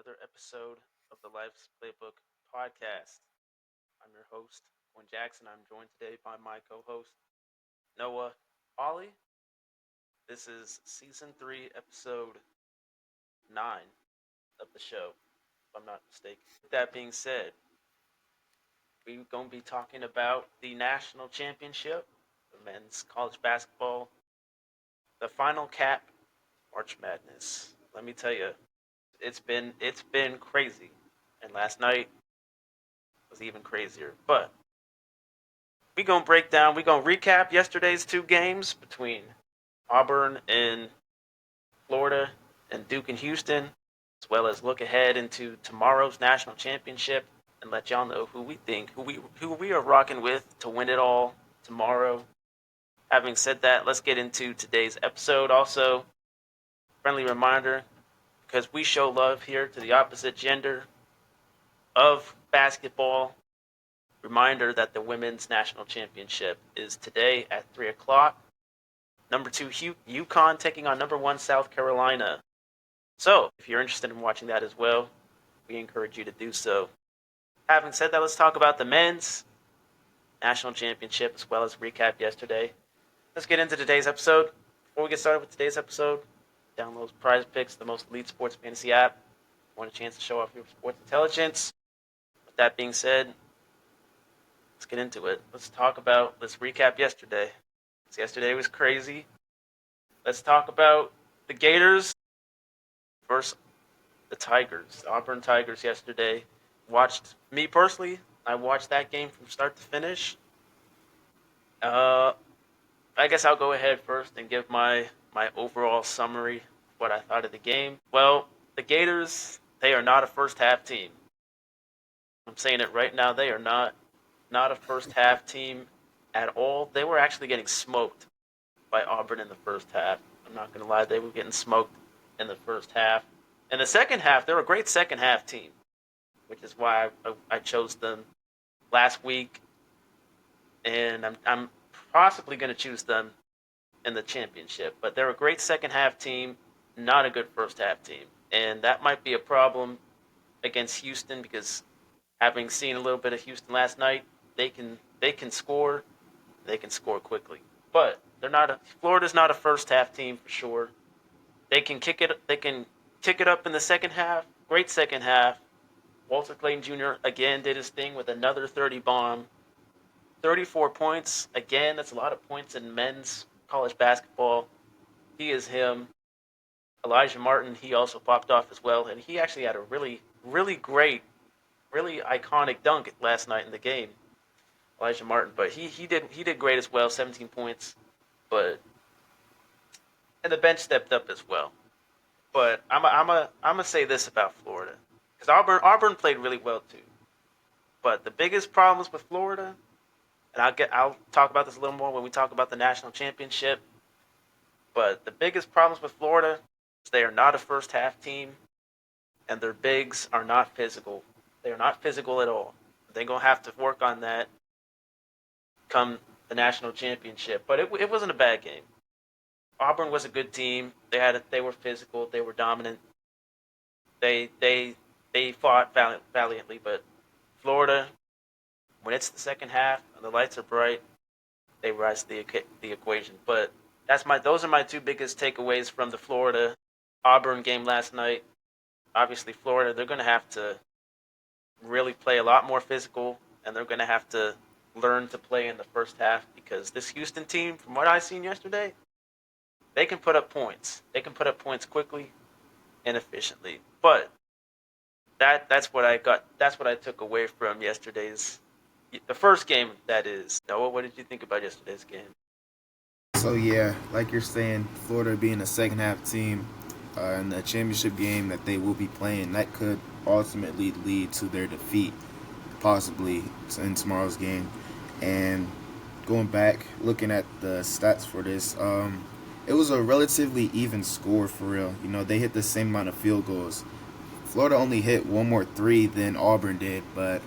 another episode of the Life's Playbook podcast. I'm your host, Gwen Jackson. I'm joined today by my co-host, Noah Ollie. This is season 3, episode 9 of the show, if I'm not mistaken. With that being said, we're going to be talking about the national championship, the men's college basketball, the final cap, March Madness. Let me tell you, it's been crazy, and last night was even crazier. But we're gonna recap yesterday's two games between Auburn and Florida and Duke and Houston, as well as look ahead into tomorrow's national championship and let y'all know who we are rocking with to win it all tomorrow. Having said that, let's get into today's episode. Also, friendly reminder, because we show love here to the opposite gender of basketball. Reminder that the women's national championship is today at 3 o'clock. Number 2, UConn taking on number 1, South Carolina. So, if you're interested in watching that as well, we encourage you to do so. Having said that, let's talk about the men's national championship as well as recap yesterday. Let's get into today's episode. Before we get started with today's episode, download Prize Picks, the most elite sports fantasy app. Want a chance to show off your sports intelligence? With that being said, let's get into it. Let's recap yesterday. So yesterday was crazy. Let's talk about the Gators versus the Tigers, the Auburn Tigers yesterday. Me personally, I watched that game from start to finish. I guess I'll go ahead first and give my overall summary of what I thought of the game. Well, the Gators, they are not a first half team. I'm saying it right now, they are not a first half team at all. They were actually getting smoked by Auburn in the first half. I'm not going to lie, they were getting smoked in the first half. In the second half, they're a great second half team, which is why I chose them last week. And I'm possibly going to choose them in the championship. But they're a great second half team, not a good first half team. And that might be a problem against Houston because having seen a little bit of Houston last night, they can score. They can score quickly. But Florida's not a first half team for sure. They can kick it up in the second half. Great second half. Walter Clayton Jr. again did his thing with another 30 bomb. 34 points. Again, that's a lot of points in men's college basketball. He is him. Elijah Martin, he also popped off as well. And he actually had a really, really great, really iconic dunk last night in the game. Elijah Martin. But he did great as well, 17 points. And the bench stepped up as well. But I'm gonna say this about Florida. Because Auburn played really well too. But the biggest problems with Florida, and I'll talk about this a little more when we talk about the national championship. But the biggest problems with Florida is they are not a first half team, and their bigs are not physical. They are not physical at all. They're gonna have to work on that come the national championship. But it wasn't a bad game. Auburn was a good team. They were physical. They were dominant. They fought valiantly. But Florida, when it's the second half and the lights are bright, they rise to the equation. But those are my two biggest takeaways from the Florida Auburn game last night. Obviously, Florida, they're going to have to really play a lot more physical, and they're going to have to learn to play in the first half because this Houston team, from what I seen yesterday, they can put up points. They can put up points quickly and efficiently. But that's what I got. That's what I took away from the first game, that is. Noah, what did you think about yesterday's game? So yeah, like you're saying, Florida being a second half team in the championship game that they will be playing, that could ultimately lead to their defeat, possibly in tomorrow's game. And going back, looking at the stats for this, it was a relatively even score for real. They hit the same amount of field goals. Florida only hit one more 3 than Auburn did, but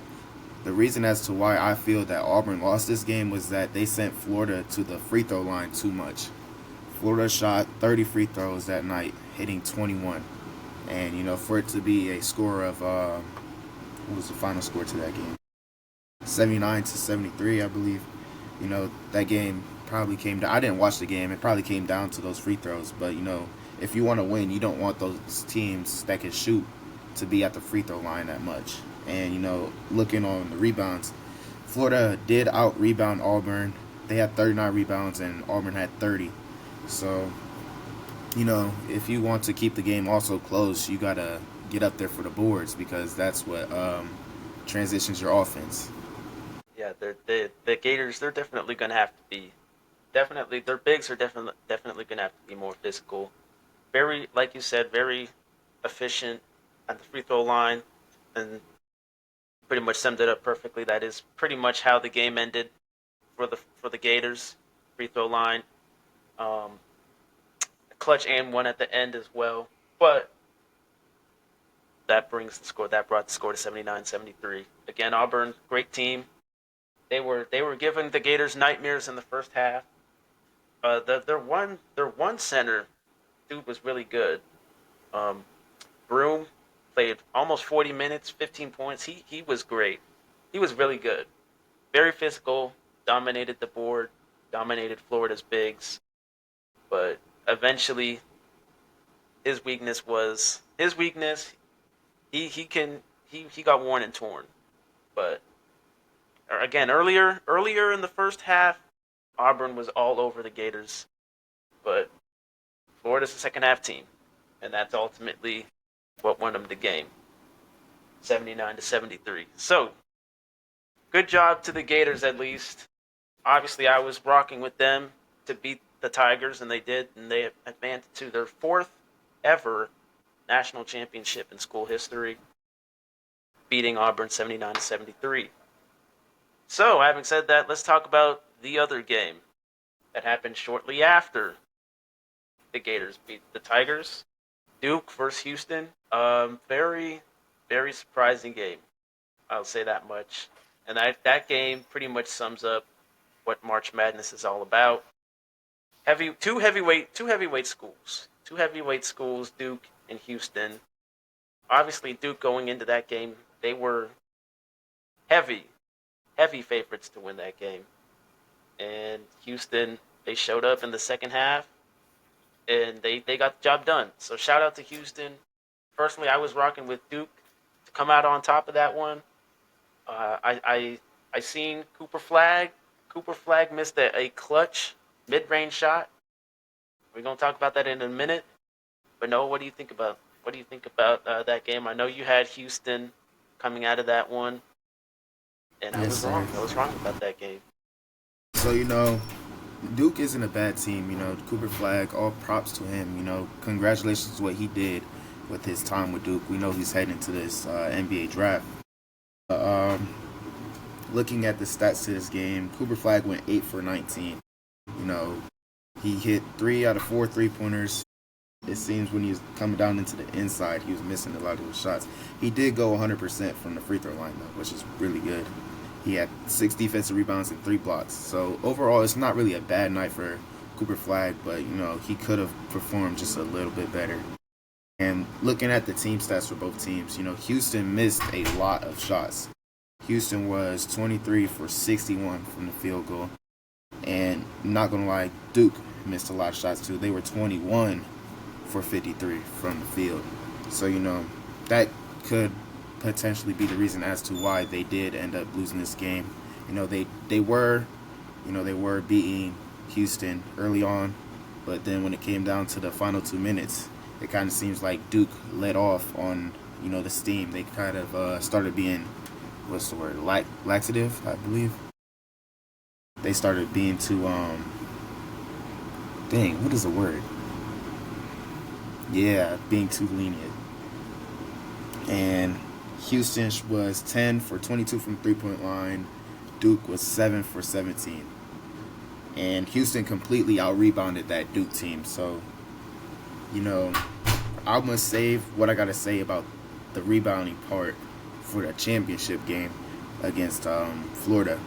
the reason as to why I feel that Auburn lost this game was that they sent Florida to the free throw line too much. Florida shot 30 free throws that night, hitting 21. And, for it to be a score of, what was the final score to that game? 79-73, I believe. That game probably came down. I didn't watch the game. It probably came down to those free throws. But, if you want to win, you don't want those teams that can shoot to be at the free throw line that much. And, looking on the rebounds, Florida did out-rebound Auburn. They had 39 rebounds, and Auburn had 30. So, if you want to keep the game also close, you got to get up there for the boards, because that's what transitions your offense. Yeah, the Gators, they're definitely going to have to be, their bigs are definitely going to have to be more physical. Very, like you said, very efficient at the free throw line, and pretty much summed it up perfectly. That is pretty much how the game ended for the Gators. Free throw line, clutch and one at the end as well. But that brought the score to 79-73. Again, Auburn, great team. They were giving the Gators nightmares in the first half. Their one center, dude, was really good. Broom played almost 40 minutes, 15 points. He was great. He was really good. Very physical, dominated the board, dominated Florida's bigs. But eventually, his weakness. He got worn and torn. But again, earlier in the first half, Auburn was all over the Gators. But Florida's the second half team, and that's ultimately what won them the game, 79-73. So, good job to the Gators at least. Obviously, I was rocking with them to beat the Tigers, and they did, and they advanced to their fourth ever national championship in school history, beating Auburn 79-73. So, having said that, let's talk about the other game that happened shortly after the Gators beat the Tigers. Duke versus Houston. Very, very surprising game. I'll say that much. And that game pretty much sums up what March Madness is all about. Two heavyweight schools. Two heavyweight schools, Duke and Houston. Obviously, Duke going into that game, they were heavy favorites to win that game. And Houston, they showed up in the second half, and they got the job done. So shout out to Houston. Personally, I was rocking with Duke to come out on top of that one. I seen Cooper Flag. Cooper Flag missed a clutch mid-range shot. We're gonna talk about that in a minute. But Noah, what do you think about that game? I know you had Houston coming out of that one, and I was wrong. I was wrong about that game. So Duke isn't a bad team. Cooper Flag, all props to him. Congratulations to what he did with his time with Duke. We know he's heading to this NBA draft. Looking at the stats to this game, Cooper Flag went 8 for 19. He hit 3 out of 4 3-pointers. It seems when he was coming down into the inside, he was missing a lot of those shots. He did go 100% from the free throw line, though, which is really good. He had 6 defensive rebounds and 3 blocks. So overall, it's not really a bad night for Cooper Flag, but he could have performed just a little bit better. And looking at the team stats for both teams, Houston missed a lot of shots. Houston was 23 for 61 from the field goal. And not going to lie, Duke missed a lot of shots too. They were 21 for 53 from the field. So, that could potentially be the reason as to why they did end up losing this game. They were beating Houston early on, but then when it came down to the final 2 minutes, it kind of seems like Duke let off on, the steam. They kind of started being, what's the word, laxative, I believe. They started being too, what is the word? Yeah, being too lenient. And Houston was 10 for 22 from the 3-point line. Duke was 7 for 17. And Houston completely out-rebounded that Duke team. So, I must save what I got to say about the rebounding part for the championship game against Florida.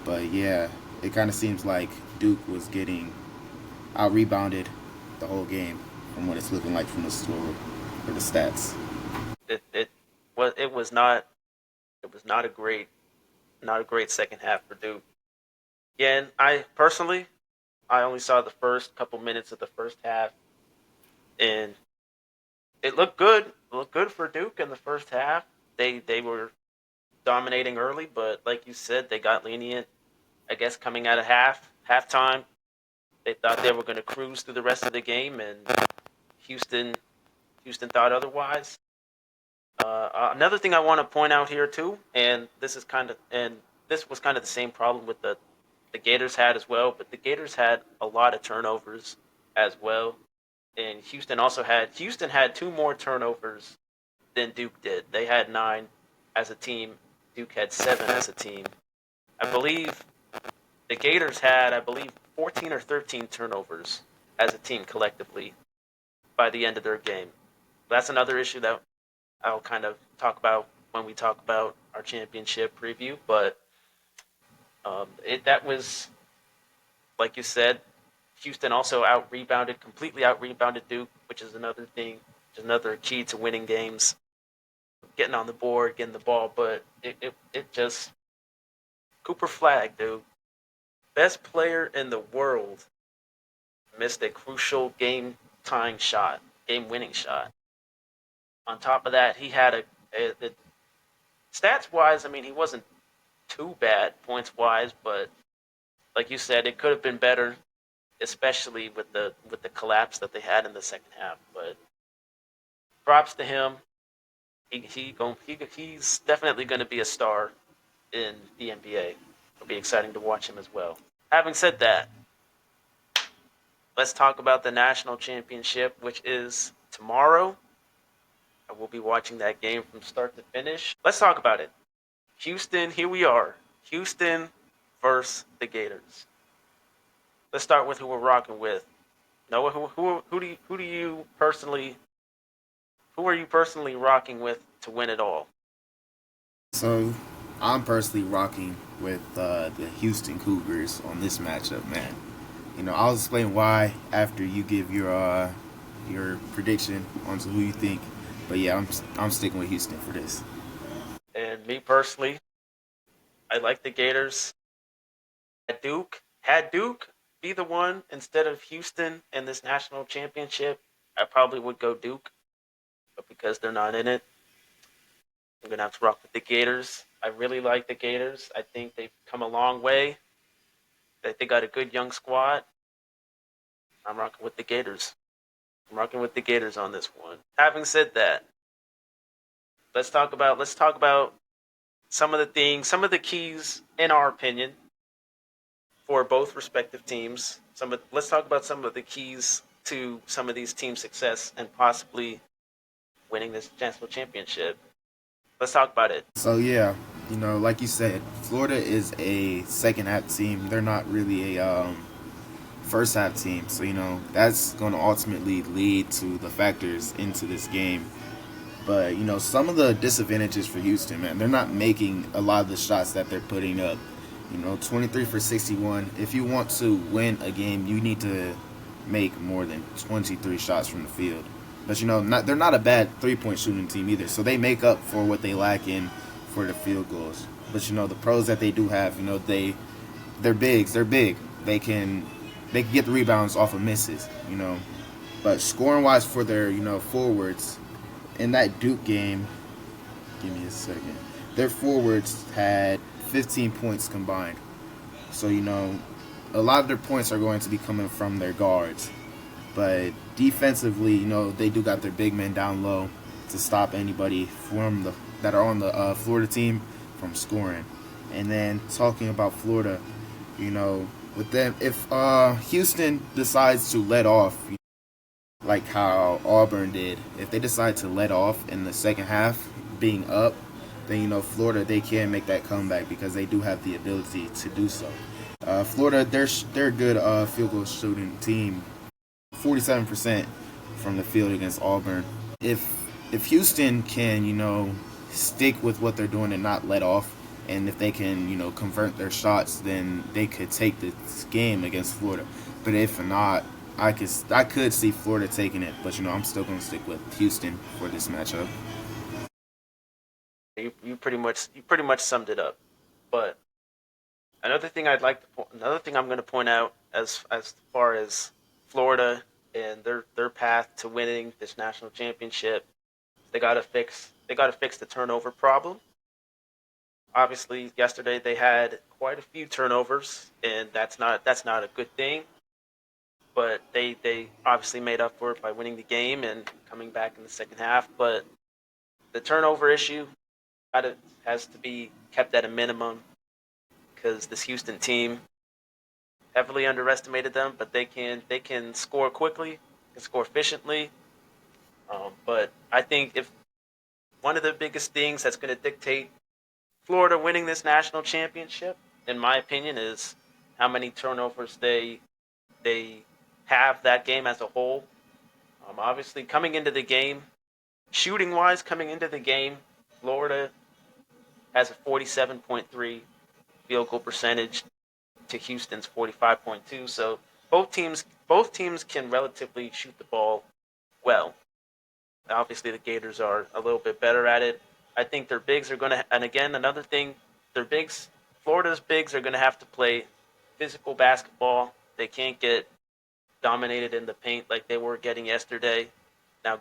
But, yeah, it kind of seems like Duke was getting out-rebounded the whole game from what it's looking like from the score. for the stats. It was not a great second half for Duke. Again, I only saw the first couple minutes of the first half, and it looked good. It looked good for Duke in the first half. They were dominating early, but like you said, they got lenient. I guess coming out of halftime, they thought they were going to cruise through the rest of the game, and Houston Houston thought otherwise. Another thing I want to point out here too, and this was kind of the same problem with the Gators had as well, but the Gators had a lot of turnovers as well, and Houston had two more turnovers than Duke did. They had 9 as a team. Duke had 7 as a team. I believe the Gators had 14 or 13 turnovers as a team collectively by the end of their game. That's another issue that I'll kind of talk about when we talk about our championship preview. But that was, like you said, Houston also completely out rebounded Duke, which is another thing, which is another key to winning games, getting on the board, getting the ball. But it just, Cooper Flagg, dude, best player in the world, missed a crucial game-tying shot, game-winning shot. On top of that, he had a stats-wise, I mean, he wasn't too bad points-wise, but like you said, it could have been better, especially with the collapse that they had in the second half. But props to him. He's definitely going to be a star in the NBA. It'll be exciting to watch him as well. Having said that, let's talk about the national championship, which is tomorrow. I will be watching that game from start to finish. Let's talk about it. Houston, here we are. Houston versus the Gators. Let's start with who we're rocking with. Noah, who are you personally rocking with to win it all? So I'm personally rocking with the Houston Cougars on this matchup, man. I'll explain why after you give your prediction onto who you think. But yeah, I'm sticking with Houston for this. And me personally, I like the Gators. Had Duke be the one instead of Houston in this national championship, I probably would go Duke. But because they're not in it, I'm gonna have to rock with the Gators. I really like the Gators. I think they've come a long way. They got a good young squad. I'm rocking with the Gators. I'm rocking with the Gators on this one. Having said that, let's talk about some of the keys, in our opinion, for both respective teams. Let's talk about some of the keys to some of these teams' success and possibly winning this national championship. Let's talk about it. So yeah, like you said, Florida is a second half team. They're not really a first half team. So that's going to ultimately lead to the factors into this game. But some of the disadvantages for Houston, man, they're not making a lot of the shots that they're putting up. 23 for 61. If you want to win a game, you need to make more than 23 shots from the field. But they're not a bad 3-point shooting team either. So they make up for what they lack in for the field goals. But the pros that they do have, they're bigs. They're big. They can get the rebounds off of misses. But scoring wise for their forwards in that Duke game, give me a second. Their forwards had 15 points combined. So a lot of their points are going to be coming from their guards. But defensively, they do got their big men down low to stop anybody that are on the Florida team from scoring. And then talking about Florida, with them, if Houston decides to let off, like how Auburn did, if they decide to let off in the second half, being up, then Florida, they can make that comeback because they do have the ability to do so. Florida, they're a good field goal shooting team. 47% from the field against Auburn. If Houston can, stick with what they're doing and not let off, and if they can, convert their shots, then they could take this game against Florida. But if not, I could see Florida taking it, but I'm still gonna stick with Houston for this matchup. You pretty much summed it up. But another thing I'm going to point out as far as Florida and their path to winning this national championship, they got to fix the turnover problem. Obviously, yesterday they had quite a few turnovers, and that's not a good thing. But they obviously made up for it by winning the game and coming back in the second half. But the turnover issue has to be kept at a minimum because this Houston team heavily underestimated them, but they can score quickly, can score efficiently. But I think if one of the biggest things that's going to dictate Florida winning this national championship, in my opinion, is how many turnovers they have that game as a whole. Obviously, coming into the game, shooting wise, coming into the game, Florida has a 47.3 field goal percentage to Houston's 45.2. So both teams can relatively shoot the ball well. Obviously, the Gators are a little bit better at it. I think their bigs are going to, and again, another thing, their bigs, Florida's bigs are going to have to play physical basketball. They can't get dominated in the paint like they were getting yesterday. Now,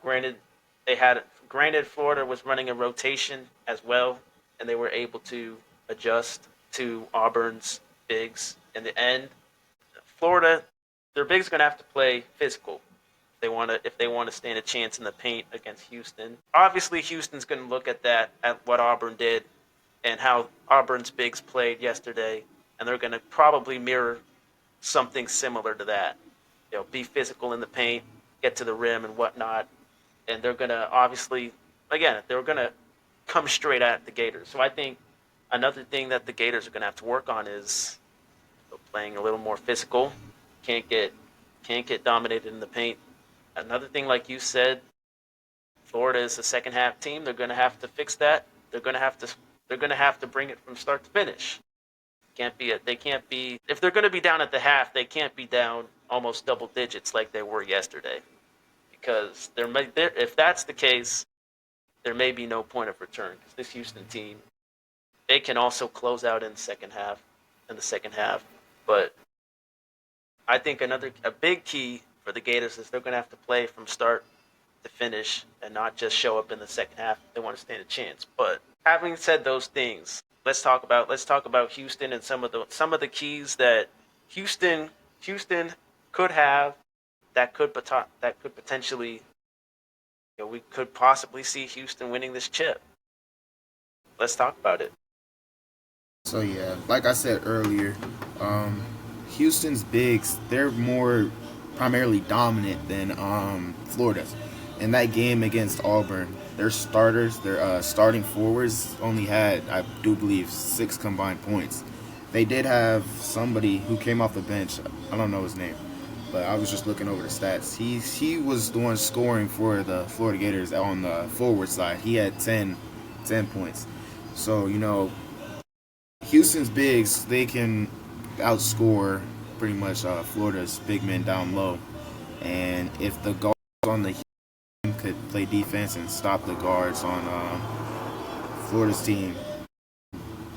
they had granted Florida was running a rotation as well, and they were able to adjust to Auburn's bigs in the end. Florida, their bigs are going to have to play physical if they want to stand a chance in the paint against Houston. Obviously, Houston's going to look at that at what Auburn did and how Auburn's bigs played yesterday, and they're going to probably mirror something similar to that. Be physical in the paint, get to the rim and whatnot, and they're going to obviously, again, they're going to come straight at the Gators. So I think another thing that the Gators are going to have to work on is playing a little more physical. Can't get can't get dominated in the paint. Another thing, like you said, Florida is a second half team. They're going to have to fix that. They're going to have to bring it from start to finish. They can't be if they're going to be down at the half. They can't be down almost double digits like they were yesterday. Because if that's the case, there may be no point of return. Because this Houston team, they can also close out in the second half. But I think a big key for the Gators is they're going to have to play from start to finish and not just show up in the second half if they want to stand a chance. But having said those things, let's talk about Houston and some of the keys that Houston could have that could potentially, we could possibly see Houston winning this chip. Let's talk about it. So yeah, like I said earlier, Houston's bigs, they're more primarily dominant than Florida's. In that game against Auburn, their starting forwards only had, I do believe, 6 combined points. They did have somebody who came off the bench. I don't know his name, but I was just looking over the stats. He was the one scoring for the Florida Gators on the forward side. He had 10 points. So Houston's bigs, they can outscore pretty much Florida's big men down low. And if the guards on the team could play defense and stop the guards on Florida's team,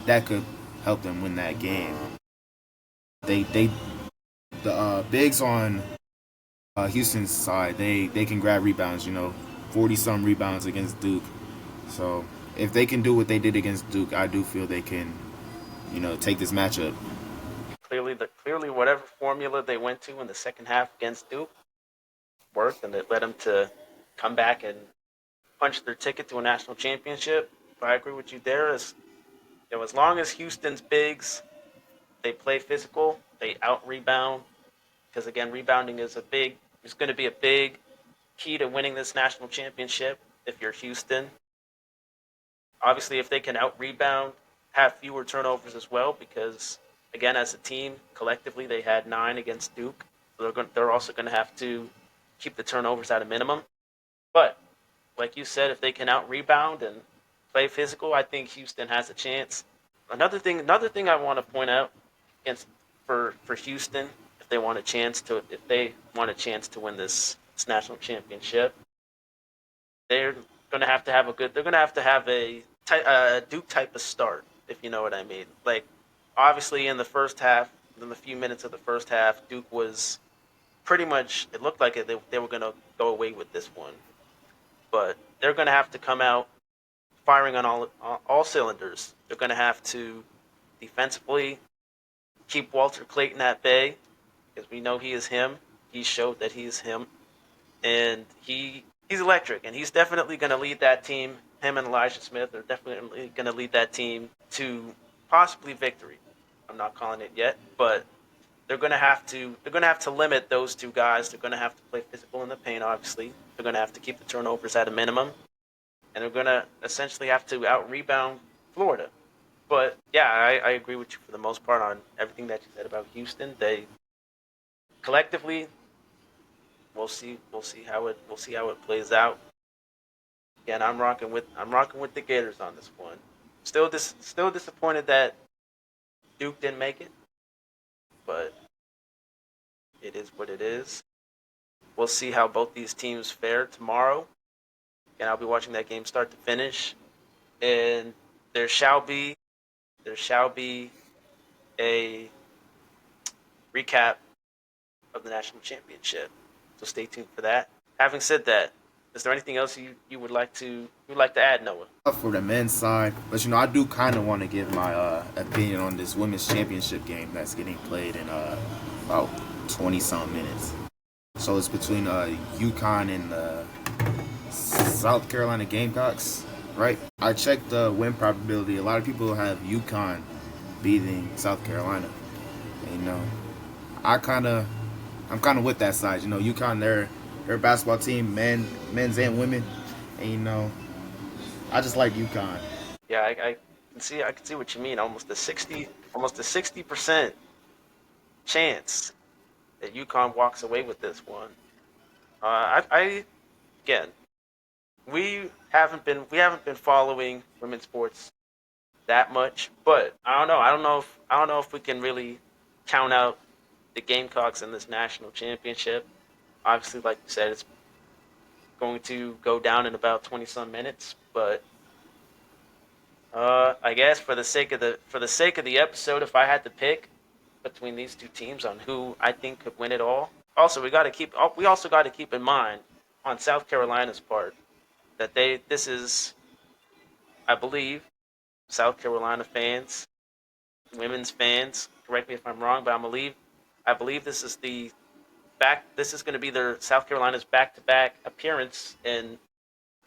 that could help them win that game. They the bigs on Houston's side, they can grab rebounds. 40 some rebounds against Duke. So if they can do what they did against Duke, I do feel they can take this matchup. Clearly, whatever formula they went to in the second half against Duke worked, and it led them to come back and punch their ticket to a national championship. But I agree with you there. As long as Houston's bigs, they play physical, they out rebound. Because again, rebounding is going to be a big key to winning this national championship. If you're Houston, obviously, if they can out rebound, have fewer turnovers as well, because again, as a team, collectively, they had 9 against Duke. So they're also going to have to keep the turnovers at a minimum. But like you said, if they can out rebound and play physical, I think Houston has a chance. Another thing I want to point out against for Houston, if they want a chance to win this national championship, they're gonna have to have a Duke type of start, if you know what I mean. Like, obviously in the first half, in the few minutes of the first half, Duke was pretty much, it looked like they were gonna go away with this one, but they're gonna have to come out firing on all cylinders. They're gonna have to defensively keep Walter Clayton at bay, because we know he is him. He showed that he is him, and he's electric, and he's definitely going to lead that team. Him and Elijah Smith are definitely going to lead that team to possibly victory. I'm not calling it yet, but they're going to have to limit those two guys. They're going to have to play physical in the paint. Obviously, they're going to have to keep the turnovers at a minimum, and they're going to essentially have to out rebound Florida. But yeah, I agree with you for the most part on everything that you said about Houston. They collectively, we'll see how it plays out. Again, I'm rocking with the Gators on this one. Still disappointed that Duke didn't make it, but it is what it is. We'll see how both these teams fare tomorrow, and I'll be watching that game start to finish. And there shall be a recap of the national championship. So stay tuned for that. Having said that, is there anything else you would like to add, Noah? For the men's side, but I do kind of want to give my opinion on this women's championship game that's getting played in about 20 some minutes. So it's between UConn and the South Carolina Gamecocks, right? I checked the win probability. A lot of people have UConn beating South Carolina. And, I'm kind of with that side. UConn, they're a basketball team, men's and women, and I just like UConn. Yeah, I can see what you mean. Almost a 60% chance that UConn walks away with this one. Again, we haven't been following women's sports that much, but I don't know if we can really count out the Gamecocks in this national championship. Obviously, like you said, it's going to go down in about 20 some minutes, but I guess for the sake of the episode, if I had to pick between these two teams on who I think could win it all, we also got to keep in mind on South Carolina's part that this is, I believe, South Carolina fans, women's fans. Correct me if I'm wrong, but I believe this is going to be their South Carolina's back-to-back appearance in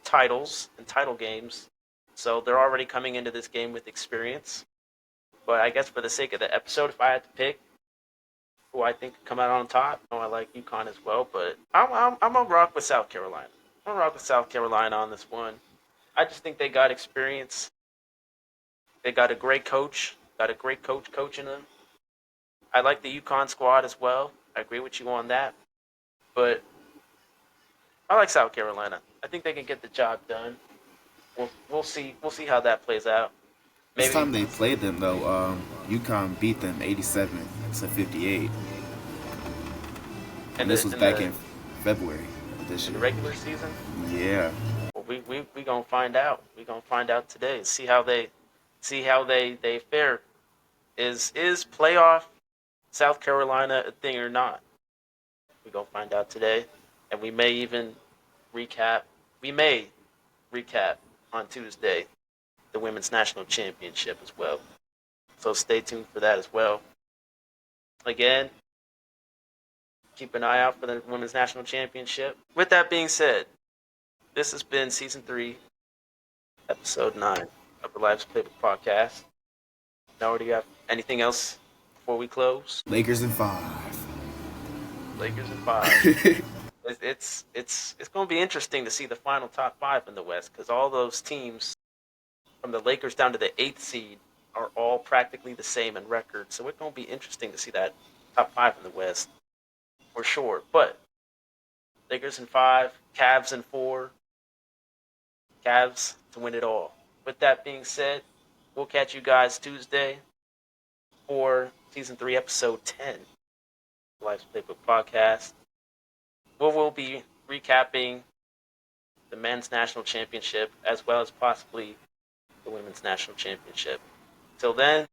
titles and title games. So they're already coming into this game with experience. But I guess for the sake of the episode, if I had to pick who I think could come out on top, I like UConn as well. But I'm gonna rock with South Carolina. I'm gonna rock with South Carolina on this one. I just think they got experience. They got a great coach. Got a great coach coaching them. I like the UConn squad as well. I agree with you on that. But I like South Carolina. I think they can get the job done. We'll see how that plays out. This Maybe time they played them though, UConn beat them 87-58, in and this the was in back the in February of this in the year. regular season. Yeah, Well, we gonna find out. We gonna find out today. See how they fare. Is playoff South Carolina a thing or not? We gonna find out today, and we may even recap. We may recap on Tuesday the women's national championship as well. So stay tuned for that as well. Again, keep an eye out for the women's national championship. With that being said, this has been season 3, episode 9 of the Life's Playbook podcast. Now, do you have anything else before we close? Lakers in 5. Lakers in 5. It's going to be interesting to see the final top 5 in the West, because all those teams from the Lakers down to the 8th seed are all practically the same in record. So it's going to be interesting to see that top 5 in the West for sure. But Lakers in 5, Cavs in 4, Cavs to win it all. With that being said, we'll catch you guys Tuesday for season 3, episode 10 Life's Playbook podcast, where we'll be recapping the men's national championship as well as possibly the women's national championship. Till then,